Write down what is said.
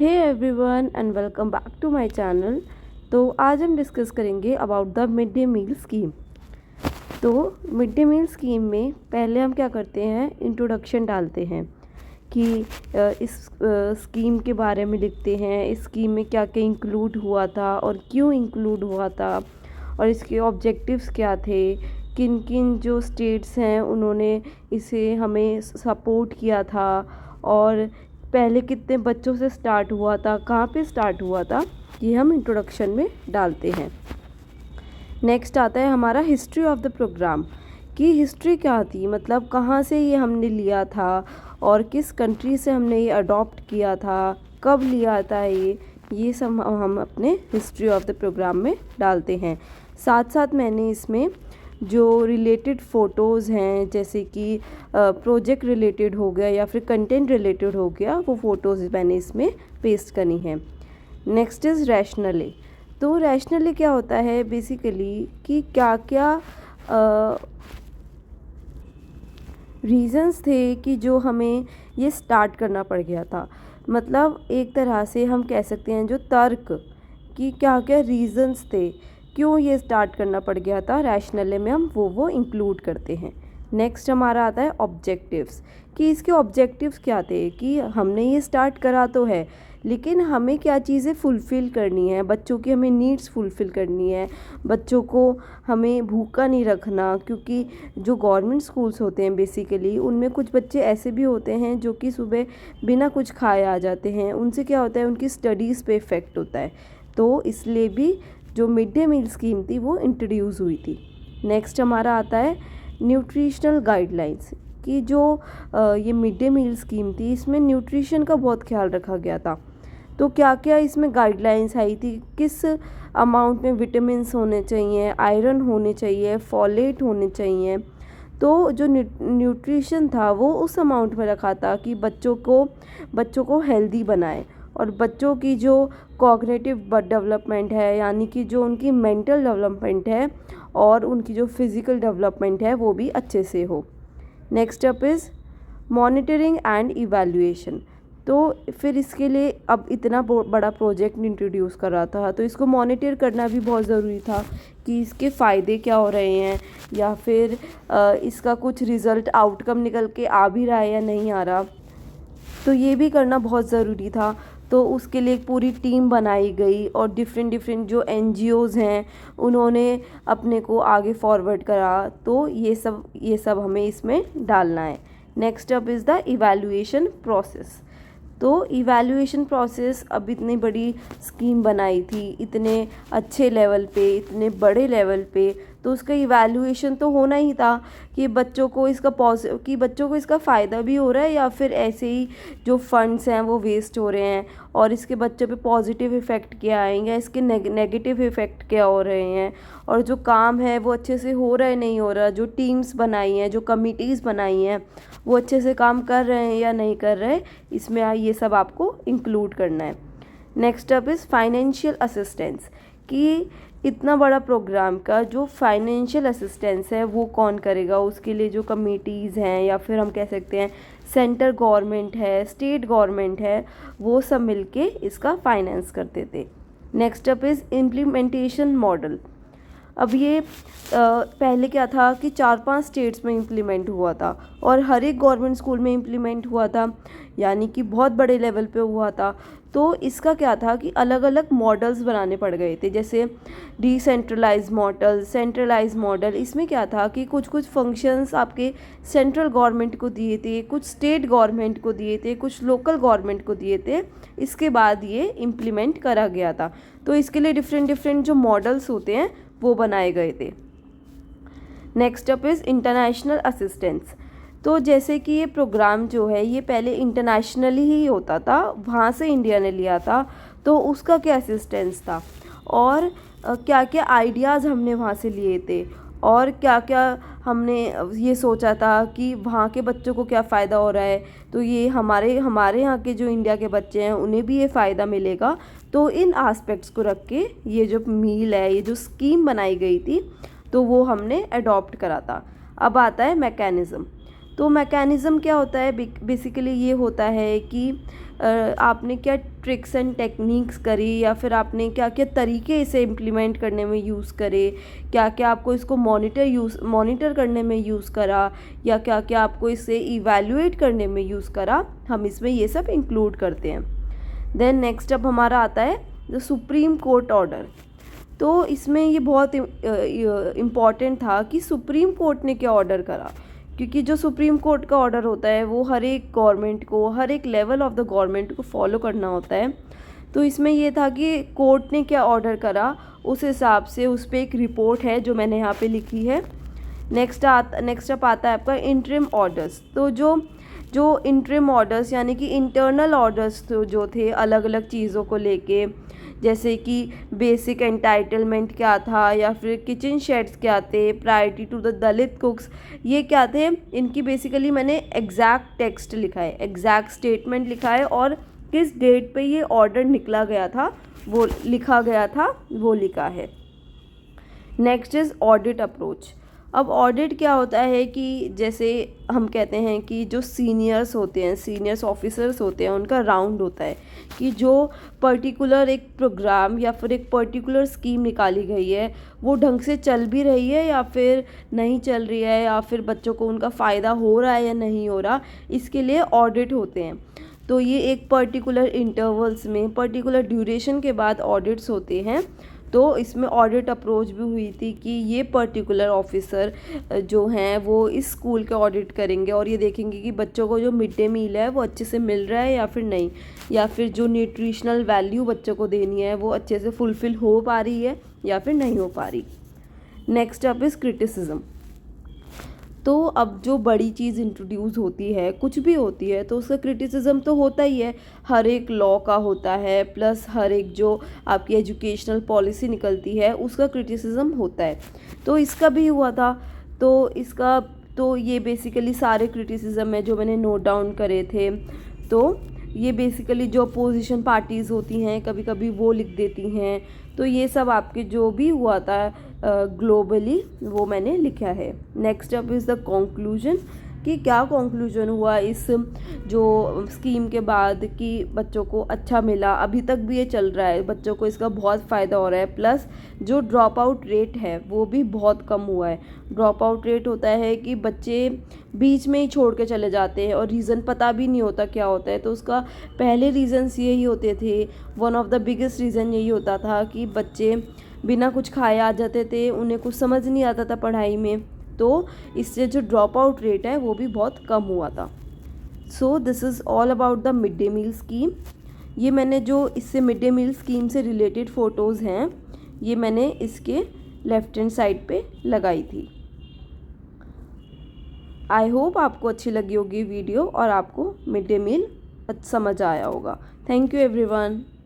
Hey everyone and welcome back to my channel. तो आज हम डिस्कस करेंगे about the mid day meal scheme. तो मिड डे मील स्कीम में पहले हम क्या करते हैं, इंट्रोडक्शन डालते हैं कि इस स्कीम के बारे में लिखते हैं, इस स्कीम में क्या क्या इंक्लूड हुआ था और क्यों इंक्लूड हुआ था और इसके ऑब्जेक्टिव्स क्या थे, किन किन जो स्टेट्स हैं उन्होंने इसे हमें सपोर्ट किया था और पहले कितने बच्चों से स्टार्ट हुआ था, कहाँ पे स्टार्ट हुआ था, ये हम इंट्रोडक्शन में डालते हैं। नेक्स्ट आता है हमारा हिस्ट्री ऑफ द प्रोग्राम कि हिस्ट्री क्या थी, मतलब कहाँ से ये हमने लिया था और किस कंट्री से हमने ये अडॉप्ट किया था, कब लिया था, ये सब हम अपने हिस्ट्री ऑफ द प्रोग्राम में डालते हैं। साथ साथ मैंने इसमें जो रिलेटेड फ़ोटोज़ हैं, जैसे कि प्रोजेक्ट रिलेटेड हो गया या फिर कंटेंट रिलेटेड हो गया, वो फ़ोटोज़ मैंने इसमें पेस्ट करनी है। Next is rationally. तो रैशनली क्या होता है बेसिकली कि क्या क्या रीज़न्स थे कि जो हमें ये स्टार्ट करना पड़ गया था। मतलब एक तरह से हम कह सकते हैं जो तर्क कि क्या क्या रीज़न्स थे क्यों ये स्टार्ट करना पड़ गया था, रैशनली में हम वो इंक्लूड करते हैं। नेक्स्ट हमारा आता है ऑब्जेक्टिव्स कि इसके ऑब्जेक्टिव्स क्या थे कि हमने ये स्टार्ट करा तो है लेकिन हमें क्या चीज़ें फुलफ़िल करनी है, बच्चों की हमें नीड्स फुलफ़िल करनी है, बच्चों को हमें भूखा नहीं रखना। क्योंकि जो गवर्नमेंट स्कूल्स होते हैं बेसिकली उनमें कुछ बच्चे ऐसे भी होते हैं जो कि सुबह बिना कुछ खाए आ जाते हैं, उनसे क्या होता है, उनकी स्टडीज़ पे इफ़ेक्ट होता है। तो इसलिए भी जो मिड डे मील स्कीम थी वो इंट्रोड्यूस हुई थी। नेक्स्ट हमारा आता है न्यूट्रिशनल गाइडलाइंस कि जो ये मिड डे मील स्कीम थी इसमें न्यूट्रिशन का बहुत ख्याल रखा गया था। तो क्या क्या इसमें गाइडलाइंस आई थी, किस अमाउंट में विटामिन्स होने चाहिए, आयरन होने चाहिए, फॉलेट होने चाहिए। तो जो न्यूट्रिशन था वो उस अमाउंट में रखा था कि बच्चों को हेल्दी बनाए और बच्चों की जो कॉग्निटिव डेवलपमेंट है, यानी कि जो उनकी मेंटल डेवलपमेंट है और उनकी जो फिज़िकल डेवलपमेंट है वो भी अच्छे से हो। Next up is monitoring and evaluation. तो फिर इसके लिए अब इतना बड़ा प्रोजेक्ट इंट्रोड्यूस कर रहा था तो इसको मॉनिटर करना भी बहुत ज़रूरी था कि इसके फ़ायदे क्या हो रहे हैं या फिर इसका कुछ रिज़ल्ट आउटकम निकल के आ भी रहा है या नहीं आ रहा, तो ये भी करना बहुत ज़रूरी था। तो उसके लिए एक पूरी टीम बनाई गई और डिफरेंट जो एनजीओज़ हैं उन्होंने अपने को आगे फॉरवर्ड करा। तो ये सब हमें इसमें डालना है। Next up is the evaluation process. तो इवैल्यूएशन प्रोसेस, अब इतनी बड़ी स्कीम बनाई थी इतने अच्छे लेवल पे, इतने बड़े लेवल पे, तो उसका इवैल्यूएशन तो होना ही था कि बच्चों को इसका फ़ायदा भी हो रहा है या फिर ऐसे ही जो फंड्स हैं वो वेस्ट हो रहे हैं और इसके बच्चों पे पॉजिटिव इफ़ेक्ट क्या आएंगे, इसके नेगेटिव इफ़ेक्ट क्या हो रहे हैं और जो काम है वो अच्छे से हो रहा है नहीं हो रहा, जो टीम्स बनाई हैं, जो कमिटीज़ बनाई हैं वो अच्छे से काम कर रहे हैं या नहीं कर रहे, इसमें ये सब आपको इंक्लूड करना है। Next up is financial assistance कि इतना बड़ा प्रोग्राम का जो फाइनेंशियल असिस्टेंस है वो कौन करेगा, उसके लिए जो कमिटीज़ हैं या फिर हम कह सकते हैं सेंटर गवर्नमेंट है, स्टेट गवर्नमेंट है, वो सब मिलके इसका फाइनेंस करते थे। Next up is implementation model. अब ये पहले क्या था कि 4-5 स्टेट्स में इम्प्लीमेंट हुआ था और हर एक गवर्नमेंट स्कूल में इम्प्लीमेंट हुआ था, यानी कि बहुत बड़े लेवल पे हुआ था। तो इसका क्या था कि अलग अलग मॉडल्स बनाने पड़ गए थे, जैसे डिसेंट्रलाइज मॉडल, सेंट्रलाइज मॉडल। इसमें क्या था कि कुछ कुछ फंक्शंस आपके सेंट्रल गवर्नमेंट को दिए थे, कुछ स्टेट गवर्नमेंट को दिए थे, कुछ लोकल गवर्नमेंट को दिए थे, इसके बाद ये इम्प्लीमेंट करा गया था। तो इसके लिए डिफरेंट जो मॉडल्स होते हैं वो बनाए गए थे। Next up is international assistance. तो जैसे कि ये प्रोग्राम जो है ये पहले इंटरनेशनली ही होता था, वहाँ से इंडिया ने लिया था, तो उसका क्या असिस्टेंस था और क्या क्या आइडियाज़ हमने वहाँ से लिए थे और क्या क्या हमने ये सोचा था कि वहाँ के बच्चों को क्या फ़ायदा हो रहा है, तो ये हमारे यहाँ के जो इंडिया के बच्चे हैं उन्हें भी ये फ़ायदा मिलेगा। तो इन आस्पेक्ट्स को रख के ये जो मील है, ये जो स्कीम बनाई गई थी, तो वो हमने अडॉप्ट करा था। अब आता है मैकेनिज़्म। तो मैकेनिज़्म क्या होता है, बेसिकली ये होता है कि आपने क्या ट्रिक्स एंड टेक्निक्स करी या फिर आपने क्या क्या तरीके इसे इम्प्लीमेंट करने में यूज़ करे, क्या क्या आपको इसको मॉनिटर करने में यूज़ करा, या क्या क्या आपको इसे इवैल्यूएट करने में यूज़ करा, हम इसमें ये सब इंक्लूड करते हैं। देन नेक्स्ट अब हमारा आता है द सुप्रीम कोर्ट ऑर्डर। तो इसमें ये बहुत इम्पॉर्टेंट था कि सुप्रीम कोर्ट ने क्या ऑर्डर करा, क्योंकि जो सुप्रीम कोर्ट का ऑर्डर होता है वो हर एक गवर्नमेंट को, हर एक लेवल ऑफ द गवर्नमेंट को फॉलो करना होता है। तो इसमें ये था कि कोर्ट ने क्या ऑर्डर करा, उस हिसाब से उस पर एक रिपोर्ट है जो मैंने यहाँ पे लिखी है। नेक्स्ट अप आता है आपका इंटरिम ऑर्डर्स। तो जो इंटरिम ऑर्डर्स यानी कि इंटरनल ऑर्डर्स जो थे अलग अलग चीज़ों को लेके, जैसे कि बेसिक एंटाइटलमेंट क्या था, या फिर किचन शेड्स क्या थे, priority to the Dalit cooks, ये क्या थे, इनकी बेसिकली मैंने एग्जैक्ट टेक्स्ट लिखा है, एग्जैक्ट स्टेटमेंट लिखा है, और किस डेट पे ये ऑर्डर निकला गया था वो लिखा गया था, वो लिखा है। Next is audit approach. अब ऑडिट क्या होता है कि जैसे हम कहते हैं कि जो सीनियर्स होते हैं, सीनियर्स ऑफिसर्स होते हैं, उनका राउंड होता है कि जो पर्टिकुलर एक प्रोग्राम या फिर एक पर्टिकुलर स्कीम निकाली गई है वो ढंग से चल भी रही है या फिर नहीं चल रही है, या फिर बच्चों को उनका फ़ायदा हो रहा है या नहीं हो रहा, इसके लिए ऑडिट होते हैं। तो ये एक पर्टिकुलर इंटरवल्स में, पर्टिकुलर ड्यूरेशन के बाद ऑडिट्स होते हैं। तो इसमें ऑडिट अप्रोच भी हुई थी कि ये पर्टिकुलर ऑफिसर जो हैं वो इस स्कूल का ऑडिट करेंगे और ये देखेंगे कि बच्चों को जो मिड डे मील है वो अच्छे से मिल रहा है या फिर नहीं, या फिर जो न्यूट्रिशनल वैल्यू बच्चों को देनी है वो अच्छे से फुलफ़िल हो पा रही है या फिर नहीं हो पा रही। Next up is criticism. तो अब जो बड़ी चीज़ इंट्रोड्यूस होती है, कुछ भी होती है, तो उसका क्रिटिसिज्म तो होता ही है, हर एक लॉ का होता है, प्लस हर एक जो आपकी एजुकेशनल पॉलिसी निकलती है उसका क्रिटिसिज्म होता है। तो इसका भी हुआ था। तो ये बेसिकली सारे क्रिटिसिज्म है जो मैंने नोट डाउन करे थे। तो ये बेसिकली जो अपोजिशन पार्टीज़ होती हैं कभी कभी वो लिख देती हैं। तो ये सब आपके जो भी हुआ था ग्लोबली वो मैंने लिखा है। Next up is the conclusion, कि क्या कंक्लूजन हुआ इस जो स्कीम के बाद कि बच्चों को अच्छा मिला, अभी तक भी ये चल रहा है, बच्चों को इसका बहुत फ़ायदा हो रहा है, प्लस जो ड्रॉप आउट रेट है वो भी बहुत कम हुआ है। ड्रॉप आउट रेट होता है कि बच्चे बीच में ही छोड़ के चले जाते हैं और रीज़न पता भी नहीं होता क्या होता है। तो उसका पहले रीज़न्स यही होते थे, one of the biggest reason यही होता था कि बच्चे बिना कुछ खाए आ जाते थे, उन्हें कुछ समझ नहीं आता था पढ़ाई में, तो इससे जो ड्रॉप आउट रेट है वो भी बहुत कम हुआ था। So this is all about the mid day meal scheme. ये मैंने जो इससे मिड डे मील स्कीम से रिलेटेड फ़ोटोज़ हैं ये मैंने इसके लेफ़्ट हैंड साइड पे लगाई थी। आई होप आपको अच्छी लगी होगी वीडियो और आपको मिड डे मील समझ आया होगा। Thank you everyone.